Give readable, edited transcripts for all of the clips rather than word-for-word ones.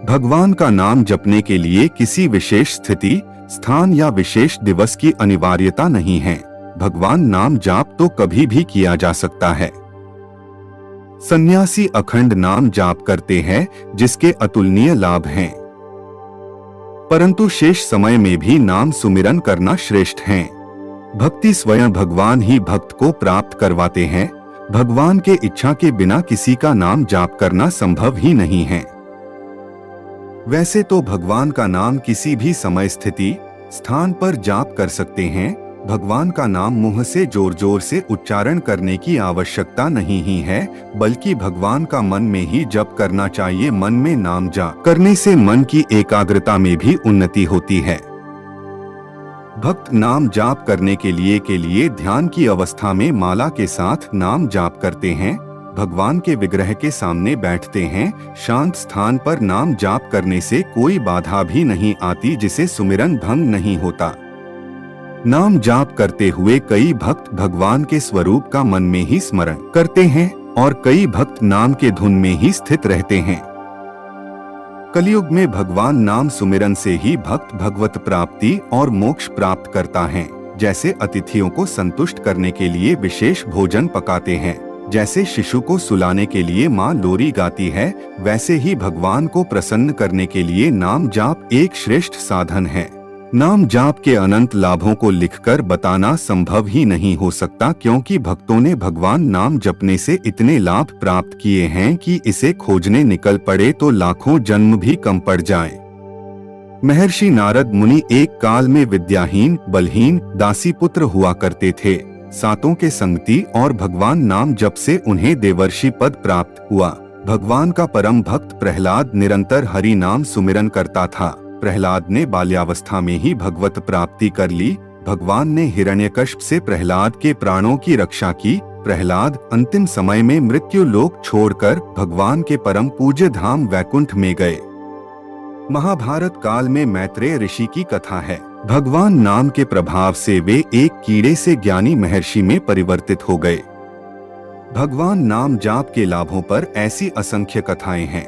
भगवान का नाम जपने के लिए किसी विशेष स्थिति, स्थान या विशेष दिवस की अनिवार्यता नहीं है। भगवान नाम जाप तो कभी भी किया जा सकता है। सन्यासी अखंड नाम जाप करते हैं, जिसके अतुलनीय लाभ हैं। परंतु शेष समय में भी नाम सुमिरन करना श्रेष्ठ है। भक्ति स्वयं भगवान ही भक्त को प्राप्त करवाते हैं। भगवान के इच्छा के बिना किसी का नाम जाप करना संभव ही नहीं है। वैसे तो भगवान का नाम किसी भी समय, स्थिति, स्थान पर जाप कर सकते हैं। भगवान का नाम मुंह से जोर जोर से उच्चारण करने की आवश्यकता नहीं ही है, बल्कि भगवान का मन में ही जप करना चाहिए। मन में नाम जाप करने से मन की एकाग्रता में भी उन्नति होती है। भक्त नाम जाप करने के लिए ध्यान की अवस्था में माला के साथ नाम जाप करते हैं। भगवान के विग्रह के सामने बैठते हैं। शांत स्थान पर नाम जाप करने से कोई बाधा भी नहीं आती, जिसे सुमिरन भंग नहीं होता। नाम जाप करते हुए कई भक्त भगवान के स्वरूप का मन में ही स्मरण करते हैं और कई भक्त नाम के धुन में ही स्थित रहते हैं। कलयुग में भगवान नाम सुमिरन से ही भक्त भगवत प्राप्ति और मोक्ष प्राप्त करता है। जैसे अतिथियों को संतुष्ट करने के लिए विशेष भोजन पकाते हैं, जैसे शिशु को सुलाने के लिए माँ लोरी गाती है, वैसे ही भगवान को प्रसन्न करने के लिए नाम जाप एक श्रेष्ठ साधन है। नाम जाप के अनंत लाभों को लिखकर बताना संभव ही नहीं हो सकता, क्योंकि भक्तों ने भगवान नाम जपने से इतने लाभ प्राप्त किए हैं कि इसे खोजने निकल पड़े तो लाखों जन्म भी कम पड़ जाएं। महर्षि नारद मुनि एक काल में विद्याहीन, बलहीन, दासी पुत्र हुआ करते थे। सातों के संगति और भगवान नाम जप से उन्हें देवर्षि पद प्राप्त हुआ। भगवान का परम भक्त प्रहलाद निरंतर हरि नाम सुमिरन करता था। प्रहलाद ने बाल्यावस्था में ही भगवत प्राप्ति कर ली। भगवान ने हिरण्यकश्यप से प्रहलाद के प्राणों की रक्षा की। प्रहलाद अंतिम समय में मृत्यु लोक छोड़कर भगवान के परम पूज्य धाम वैकुंठ में गए। महाभारत काल में मैत्रेय ऋषि की कथा है। भगवान नाम के प्रभाव से वे एक कीड़े से ज्ञानी महर्षि में परिवर्तित हो गए। भगवान नाम जाप के लाभों पर ऐसी असंख्य कथाएं हैं।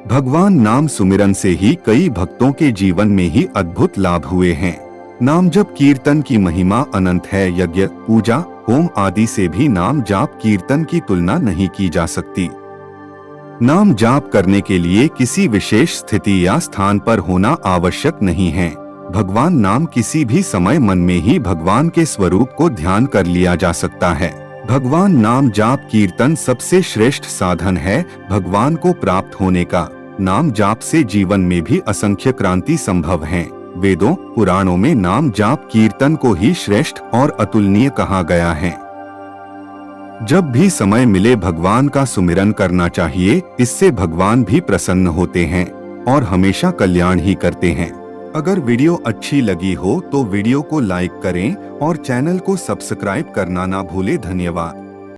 भगवान नाम सुमिरन से ही कई भक्तों के जीवन में ही अद्भुत लाभ हुए हैं। नाम जप कीर्तन की महिमा अनंत है। यज्ञ, पूजा, होम आदि से भी नाम जाप कीर्तन की तुलना नहीं की जा सकती। नाम जाप करने के लिए किसी विशेष स्थिति या स्थान पर होना आवश्यक नहीं है। भगवान नाम किसी भी समय मन में ही भगवान के स्वरूप को ध्यान कर लिया जा सकता है। भगवान नाम जाप कीर्तन सबसे श्रेष्ठ साधन है भगवान को प्राप्त होने का। नाम जाप से जीवन में भी असंख्य क्रांति संभव है। वेदों, पुराणों में नाम जाप कीर्तन को ही श्रेष्ठ और अतुलनीय कहा गया है। जब भी समय मिले भगवान का सुमिरन करना चाहिए। इससे भगवान भी प्रसन्न होते हैं और हमेशा कल्याण ही करते हैं। अगर वीडियो अच्छी लगी हो तो वीडियो को लाइक करें और चैनल को सब्सक्राइब करना ना भूलें। धन्यवाद।